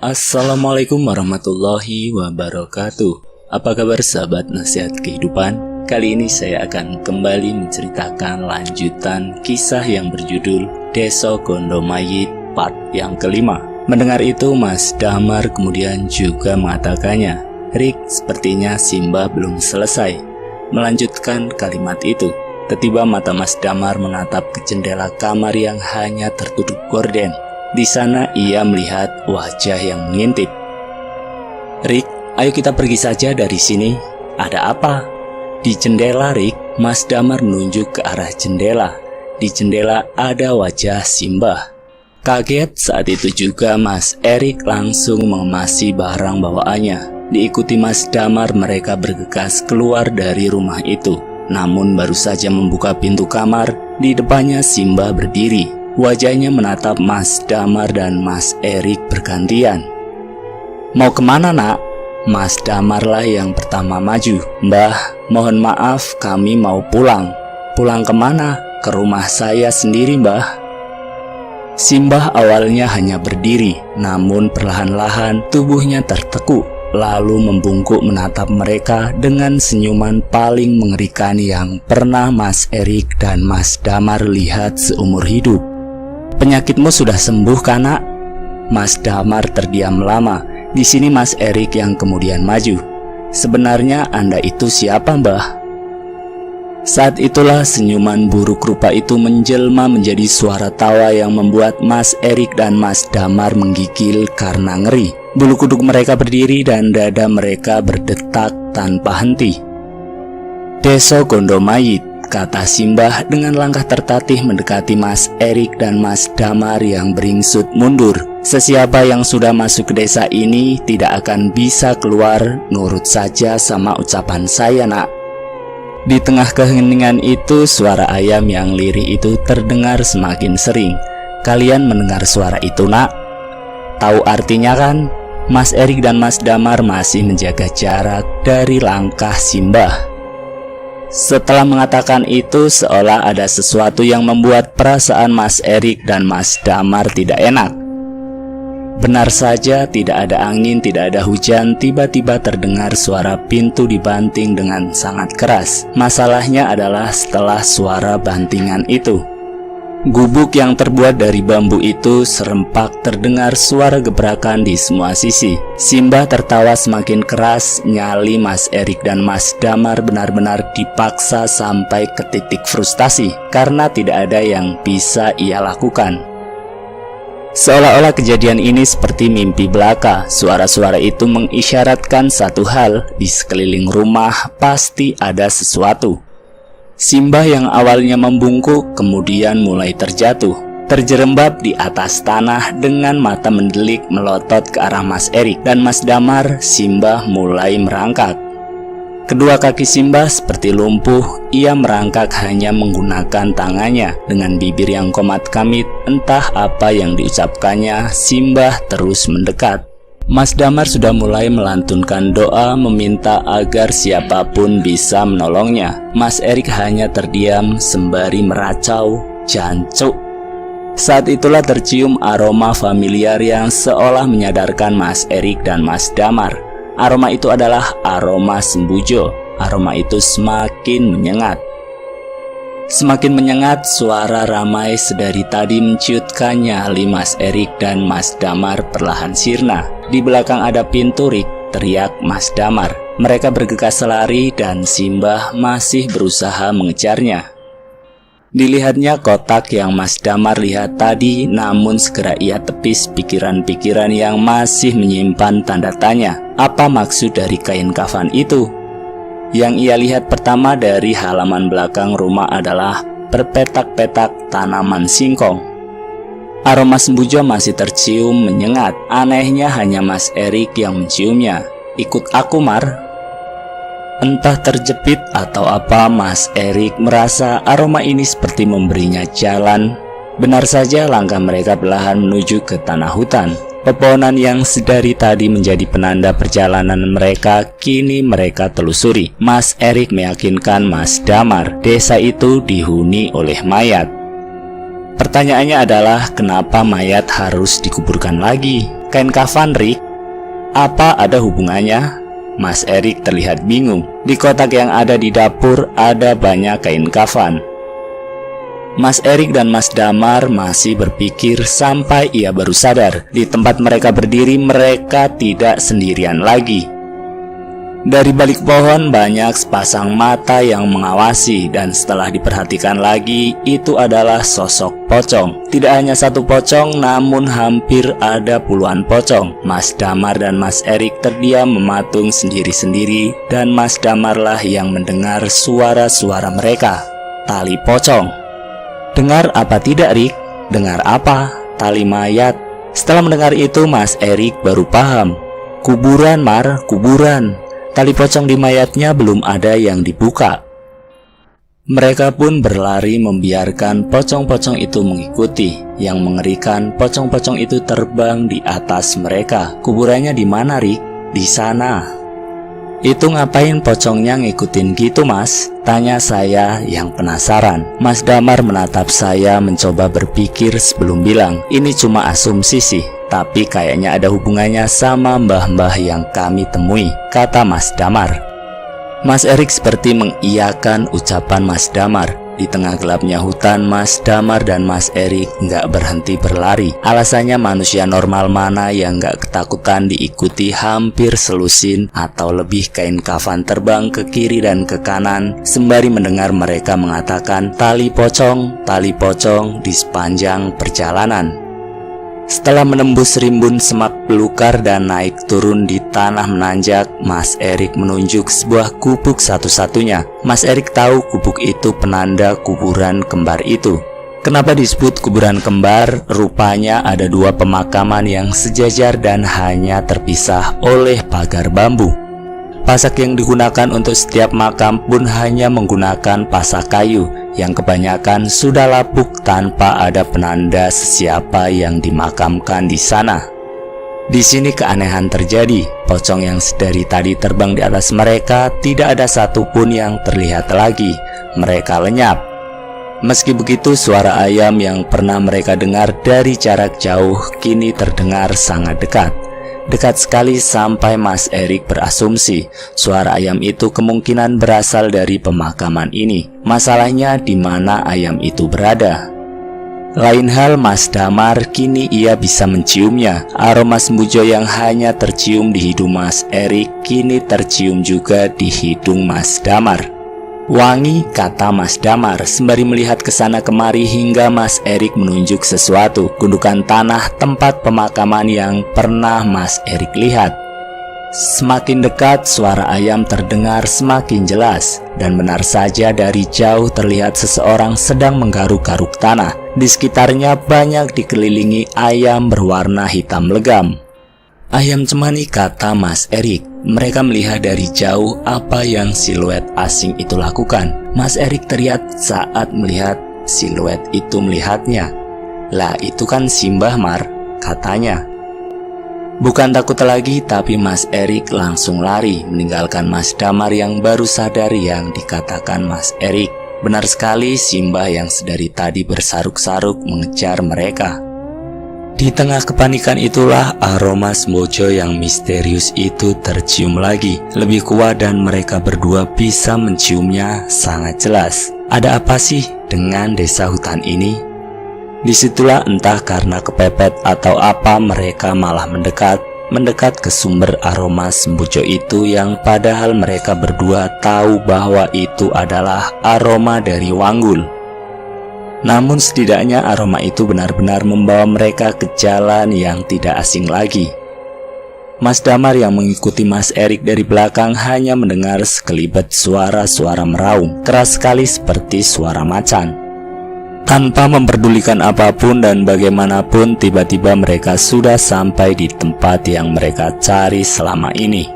Assalamualaikum warahmatullahi wabarakatuh. Apa kabar sahabat nasihat kehidupan? Kali ini saya akan kembali menceritakan lanjutan kisah yang berjudul Desa Gondomayit part yang kelima. Mendengar itu Mas Damar kemudian juga mengatakannya, "Rik, sepertinya Simbah belum selesai." Melanjutkan kalimat itu, tiba-tiba mata Mas Damar menatap ke jendela kamar yang hanya tertutup gorden. Di sana ia melihat wajah yang mengintip. "Rik, ayo kita pergi saja dari sini." "Ada apa?" "Di jendela, Rik." Mas Damar menunjuk ke arah jendela. Di jendela ada wajah Simbah. Kaget saat itu juga Mas Erik langsung mengemasi barang bawaannya. Diikuti Mas Damar, mereka bergegas keluar dari rumah itu. Namun baru saja membuka pintu kamar, di depannya Simbah berdiri. Wajahnya menatap Mas Damar dan Mas Erik bergantian. "Mau kemana, nak?" Mas Damarlah yang pertama maju. "Mbah, mohon maaf, kami mau pulang." "Pulang kemana?" "Ke rumah saya sendiri, Mbah." Simbah awalnya hanya berdiri, namun perlahan-lahan tubuhnya tertekuk, lalu membungkuk menatap mereka dengan senyuman paling mengerikan yang pernah Mas Erik dan Mas Damar lihat seumur hidup. "Penyakitmu sudah sembuh kan, nak?" Mas Damar terdiam lama. Di sini Mas Erik yang kemudian maju. "Sebenarnya Anda itu siapa, Mbah?" Saat itulah senyuman buruk rupa itu menjelma menjadi suara tawa yang membuat Mas Erik dan Mas Damar menggigil karena ngeri. Bulu kuduk mereka berdiri dan dada mereka berdetak tanpa henti. "Desa Gondomayit," kata Simbah dengan langkah tertatih mendekati Mas Erik dan Mas Damar yang beringsut mundur. "Sesiapa yang sudah masuk ke desa ini tidak akan bisa keluar, nurut saja sama ucapan saya, nak." Di tengah keheningan itu, suara ayam yang lirih itu terdengar semakin sering. "Kalian mendengar suara itu, nak? Tahu artinya kan?" Mas Erik dan Mas Damar masih menjaga jarak dari langkah Simbah. Setelah mengatakan itu, seolah ada sesuatu yang membuat perasaan Mas Erik dan Mas Damar tidak enak. Benar saja, tidak ada angin, tidak ada hujan, tiba-tiba terdengar suara pintu dibanting dengan sangat keras. Masalahnya adalah setelah suara bantingan itu, gubuk yang terbuat dari bambu itu serempak terdengar suara gebrakan di semua sisi. Simbah tertawa semakin keras, nyali Mas Erik dan Mas Damar benar-benar dipaksa sampai ke titik frustasi karena tidak ada yang bisa ia lakukan. Seolah-olah kejadian ini seperti mimpi belaka. Suara-suara itu mengisyaratkan satu hal, di sekeliling rumah pasti ada sesuatu. Simbah yang awalnya membungkuk kemudian mulai terjatuh, terjerembab di atas tanah dengan mata mendelik melotot ke arah Mas Erik dan Mas Damar. Simbah mulai merangkak. Kedua kaki Simbah seperti lumpuh. Ia merangkak hanya menggunakan tangannya. Dengan bibir yang komat kamit, entah apa yang diucapkannya, Simbah terus mendekat. Mas Damar sudah mulai melantunkan doa meminta agar siapapun bisa menolongnya. Mas Erik hanya terdiam sembari meracau, "Jancuk." Saat itulah tercium aroma familiar yang seolah menyadarkan Mas Erik dan Mas Damar. Aroma itu adalah aroma sembujo. Aroma itu semakin menyengat. Semakin menyengat, suara ramai sedari tadi menciutkan nyali Mas Erik dan Mas Damar perlahan sirna. "Di belakang ada pintu, Rik," teriak Mas Damar. Mereka bergegas lari dan Simbah masih berusaha mengejarnya. Dilihatnya kotak yang Mas Damar lihat tadi, namun segera ia tepis pikiran-pikiran yang masih menyimpan tanda tanya. Apa maksud dari kain kafan itu? Yang ia lihat pertama dari halaman belakang rumah adalah berpetak-petak tanaman singkong. Aroma sembujo masih tercium menyengat. Anehnya hanya Mas Erik yang menciumnya. "Ikut aku, Mar." Entah terjepit atau apa, Mas Erik merasa aroma ini seperti memberinya jalan. Benar saja, langkah mereka perlahan menuju ke tanah hutan. Pepohonan yang sedari tadi menjadi penanda perjalanan mereka, kini mereka telusuri. Mas Erik meyakinkan Mas Damar, desa itu dihuni oleh mayat. Pertanyaannya adalah, kenapa mayat harus dikuburkan lagi? Kain kafan, Rick? Apa ada hubungannya? Mas Erik terlihat bingung. Di kotak yang ada di dapur ada banyak kain kafan. Mas Erik dan Mas Damar masih berpikir sampai ia baru sadar. Di tempat mereka berdiri, mereka tidak sendirian lagi. Dari balik pohon banyak sepasang mata yang mengawasi, dan setelah diperhatikan lagi, itu adalah sosok pocong. Tidak hanya satu pocong, namun hampir ada puluhan pocong. Mas Damar dan Mas Erik terdiam mematung sendiri-sendiri, dan Mas Damarlah yang mendengar suara-suara mereka. Tali pocong. Dengar apa tidak, Rick? Dengar apa? Tali mayat. Setelah mendengar itu, Mas Erik baru paham. Kuburan, Mar, kuburan. Tali pocong di mayatnya belum ada yang dibuka. Mereka pun berlari membiarkan pocong-pocong itu mengikuti. Yang mengerikan, pocong-pocong itu terbang di atas mereka. Kuburannya di mana, Rick? Di sana. Itu ngapain pocongnya ngikutin gitu, Mas? Tanya saya yang penasaran. Mas Damar menatap saya mencoba berpikir sebelum bilang, ini cuma asumsi sih, tapi kayaknya ada hubungannya sama mbah-mbah yang kami temui, kata Mas Damar. Mas Erik seperti mengiyakan ucapan Mas Damar. Di tengah gelapnya hutan, Mas Damar dan Mas Erik nggak berhenti berlari. Alasannya manusia normal mana yang nggak ketakutan diikuti hampir selusin atau lebih kain kafan terbang ke kiri dan ke kanan, sembari mendengar mereka mengatakan tali pocong di sepanjang perjalanan. Setelah menembus rimbun semak belukar dan naik turun di tanah menanjak, Mas Erik menunjuk sebuah gubuk satu-satunya. Mas Erik tahu gubuk itu penanda kuburan kembar itu. Kenapa disebut kuburan kembar? Rupanya ada dua pemakaman yang sejajar dan hanya terpisah oleh pagar bambu. Pasak yang digunakan untuk setiap makam pun hanya menggunakan pasak kayu yang kebanyakan sudah lapuk tanpa ada penanda sesiapa yang dimakamkan di sana. Di sini keanehan terjadi. Pocong yang dari tadi terbang di atas mereka tidak ada satupun yang terlihat lagi. Mereka lenyap. Meski begitu, suara ayam yang pernah mereka dengar dari jarak jauh kini terdengar sangat dekat. Dekat sekali sampai Mas Erik berasumsi suara ayam itu kemungkinan berasal dari pemakaman ini. Masalahnya di mana ayam itu berada. Lain hal Mas Damar, kini ia bisa menciumnya. Aroma sembujo yang hanya tercium di hidung Mas Erik kini tercium juga di hidung Mas Damar. Wangi, kata Mas Damar sembari melihat ke sana kemari hingga Mas Erik menunjuk sesuatu, gundukan tanah tempat pemakaman yang pernah Mas Erik lihat. Semakin dekat suara ayam terdengar semakin jelas, dan benar saja dari jauh terlihat seseorang sedang menggaruk-garuk tanah. Di sekitarnya banyak dikelilingi ayam berwarna hitam legam. Ayam cemani, kata Mas Erik. Mereka melihat dari jauh apa yang siluet asing itu lakukan. Mas Erik teriak saat melihat siluet itu melihatnya. Lah itu kan Simbah, Mar, katanya. Bukan takut lagi, tapi Mas Erik langsung lari meninggalkan Mas Damar yang baru sadar yang dikatakan Mas Erik. Benar sekali, Simbah yang sedari tadi bersaruk-saruk mengejar mereka. Di tengah kepanikan itulah aroma sembojo yang misterius itu tercium lagi, lebih kuat dan mereka berdua bisa menciumnya sangat jelas. Ada apa sih dengan desa hutan ini? Disitulah entah karena kepepet atau apa mereka malah mendekat ke sumber aroma sembojo itu yang padahal mereka berdua tahu bahwa itu adalah aroma dari Wanggul. Namun setidaknya aroma itu benar-benar membawa mereka ke jalan yang tidak asing lagi. Mas Damar yang mengikuti Mas Erik dari belakang hanya mendengar sekelibet suara-suara meraung, keras sekali seperti suara macan. Tanpa memperdulikan apapun dan bagaimanapun, tiba-tiba mereka sudah sampai di tempat yang mereka cari selama ini.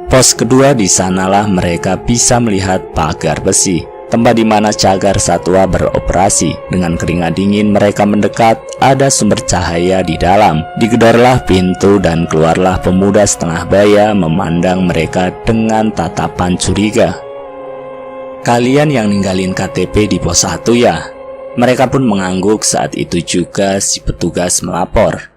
Pos kedua, di sanalah mereka bisa melihat pagar besi, tempat di mana cagar satwa beroperasi. Dengan keringat dingin mereka mendekat, ada sumber cahaya di dalam. Digedorlah pintu dan keluarlah pemuda setengah baya memandang mereka dengan tatapan curiga. Kalian yang ninggalin KTP di pos 1 ya? Mereka pun mengangguk. Saat itu juga si petugas melapor.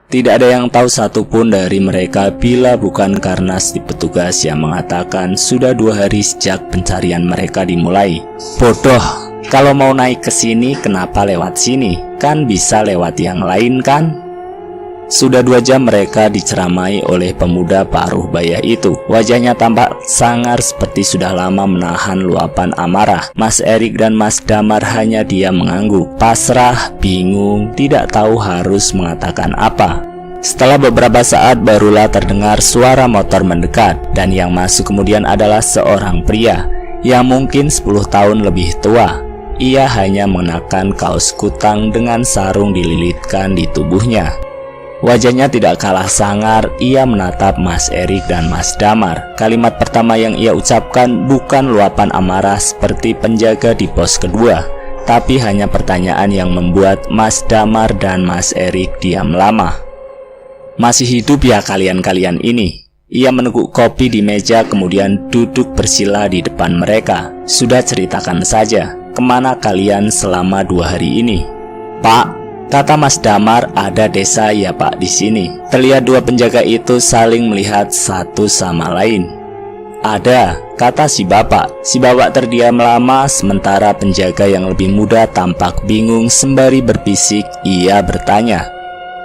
Tidak ada yang tahu satupun dari mereka bila bukan karena si petugas yang mengatakan sudah 2 hari sejak pencarian mereka dimulai. Bodoh, kalau mau naik ke sini kenapa lewat sini? Kan bisa lewat yang lain kan? Sudah 2 jam mereka diceramai oleh pemuda paruh baya itu. Wajahnya tampak sangar seperti sudah lama menahan luapan amarah. Mas Erik dan Mas Damar hanya diam mengangguk, pasrah, bingung, tidak tahu harus mengatakan apa. Setelah beberapa saat barulah terdengar suara motor mendekat, dan yang masuk kemudian adalah seorang pria yang mungkin 10 tahun lebih tua. Ia hanya mengenakan kaos kutang dengan sarung dililitkan di tubuhnya. Wajahnya tidak kalah sangar, ia menatap Mas Erik dan Mas Damar. Kalimat pertama yang ia ucapkan bukan luapan amarah seperti penjaga di pos kedua, tapi hanya pertanyaan yang membuat Mas Damar dan Mas Erik diam lama. Masih hidup ya kalian-kalian ini? Ia meneguk kopi di meja kemudian duduk bersila di depan mereka. Sudah ceritakan saja, kemana kalian selama 2 hari ini? Pak, kata Mas Damar, ada desa ya Pak di sini. Terlihat 2 penjaga itu saling melihat satu sama lain. Ada, kata si bapak. Si bapak terdiam lama sementara penjaga yang lebih muda tampak bingung sembari berbisik. Ia bertanya,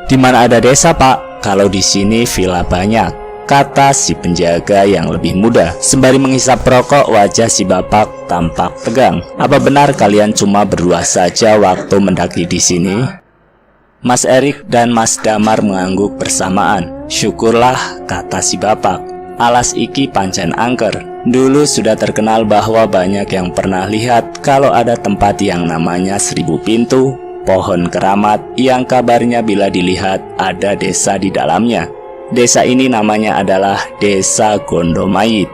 di mana ada desa Pak? Kalau di sini villa banyak, kata si penjaga yang lebih muda. Sembari menghisap rokok, wajah si bapak tampak tegang. Apa benar kalian cuma berdua saja waktu mendaki di sini? Mas Erik dan Mas Damar mengangguk bersamaan. Syukurlah, kata si bapak. Alas iki pancen angker. Dulu sudah terkenal bahwa banyak yang pernah lihat kalau ada tempat yang namanya 1000 pintu, pohon keramat yang kabarnya bila dilihat ada desa di dalamnya. Desa ini namanya adalah Desa Gondomait.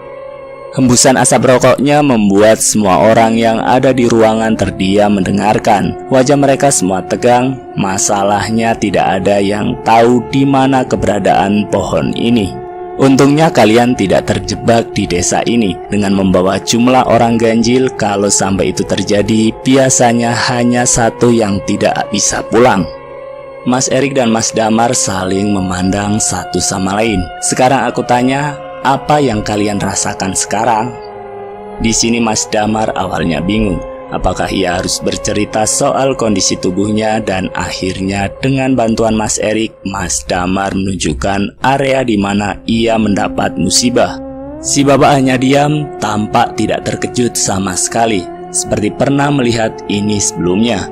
Hembusan asap rokoknya membuat semua orang yang ada di ruangan terdiam mendengarkan. Wajah mereka semua tegang. Masalahnya tidak ada yang tahu di mana keberadaan pohon ini. Untungnya kalian tidak terjebak di desa ini dengan membawa jumlah orang ganjil. Kalau sampai itu terjadi, biasanya hanya satu yang tidak bisa pulang. Mas Erik dan Mas Damar saling memandang satu sama lain. Sekarang aku tanya, apa yang kalian rasakan sekarang? Di sini Mas Damar awalnya bingung. Apakah ia harus bercerita soal kondisi tubuhnya, dan akhirnya dengan bantuan Mas Erik, Mas Damar menunjukkan area di mana ia mendapat musibah. Si bapak hanya diam, tampak tidak terkejut sama sekali, seperti pernah melihat ini sebelumnya.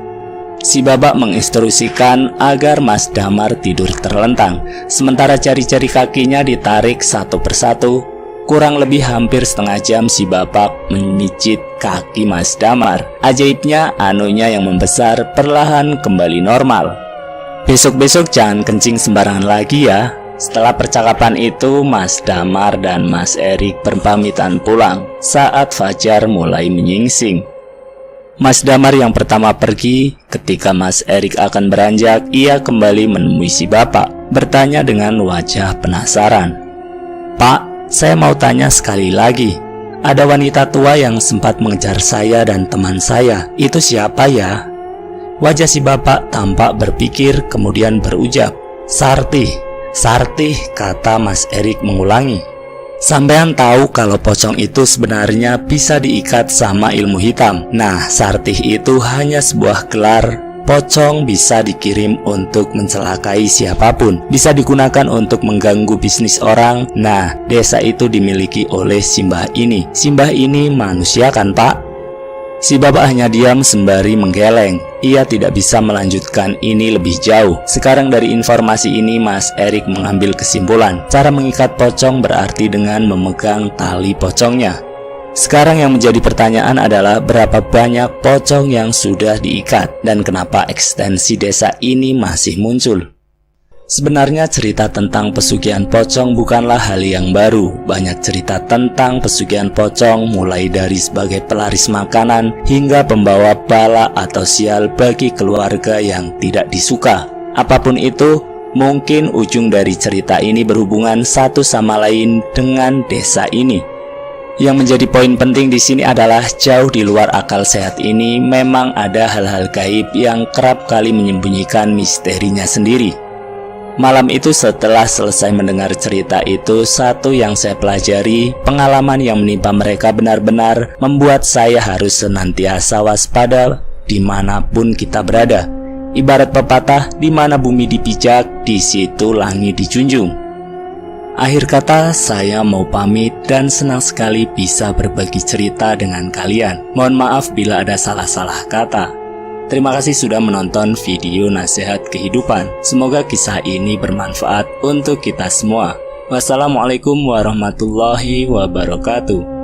Si bapak menginstruksikan agar Mas Damar tidur terlentang, sementara jari-jari kakinya ditarik satu persatu. Kurang lebih hampir setengah jam si bapak memijit kaki Mas Damar. Ajaibnya, anunya yang membesar perlahan kembali normal. Besok-besok jangan kencing sembarangan lagi ya. Setelah percakapan itu, Mas Damar dan Mas Erik berpamitan pulang saat fajar mulai menyingsing. Mas Damar yang pertama pergi. Ketika Mas Erik akan beranjak, ia kembali menemui si bapak, bertanya dengan wajah penasaran. Pak, saya mau tanya sekali lagi. Ada wanita tua yang sempat mengejar saya dan teman saya. Itu siapa ya? Wajah si bapak tampak berpikir kemudian berucap, Sarti. Sarti, kata Mas Erik mengulangi. Sampean tahu kalau pocong itu sebenarnya bisa diikat sama ilmu hitam. Nah, Sarti itu hanya sebuah gelar. Pocong bisa dikirim untuk mencelakai siapapun, bisa digunakan untuk mengganggu bisnis orang. Nah, desa itu dimiliki oleh Simbah ini. Simbah ini manusia kan Pak? Si bapak hanya diam sembari menggeleng. Ia tidak bisa melanjutkan ini lebih jauh. Sekarang dari informasi ini Mas Erik mengambil kesimpulan. Cara mengikat pocong berarti dengan memegang tali pocongnya. Sekarang yang menjadi pertanyaan adalah berapa banyak pocong yang sudah diikat dan kenapa ekstensi desa ini masih muncul. Sebenarnya cerita tentang pesugihan pocong bukanlah hal yang baru. Banyak cerita tentang pesugihan pocong mulai dari sebagai pelaris makanan hingga pembawa bala atau sial bagi keluarga yang tidak disuka. Apapun itu, mungkin ujung dari cerita ini berhubungan satu sama lain dengan desa ini. Yang menjadi poin penting di sini adalah jauh di luar akal sehat ini memang ada hal-hal gaib yang kerap kali menyembunyikan misterinya sendiri. Malam itu setelah selesai mendengar cerita itu, satu yang saya pelajari, pengalaman yang menimpa mereka benar-benar membuat saya harus senantiasa waspada dimanapun kita berada. Ibarat pepatah, di mana bumi dipijak, di situ langit dijunjung. Akhir kata, saya mau pamit dan senang sekali bisa berbagi cerita dengan kalian. Mohon maaf bila ada salah-salah kata. Terima kasih sudah menonton video nasihat kehidupan. Semoga kisah ini bermanfaat untuk kita semua. Wassalamualaikum warahmatullahi wabarakatuh.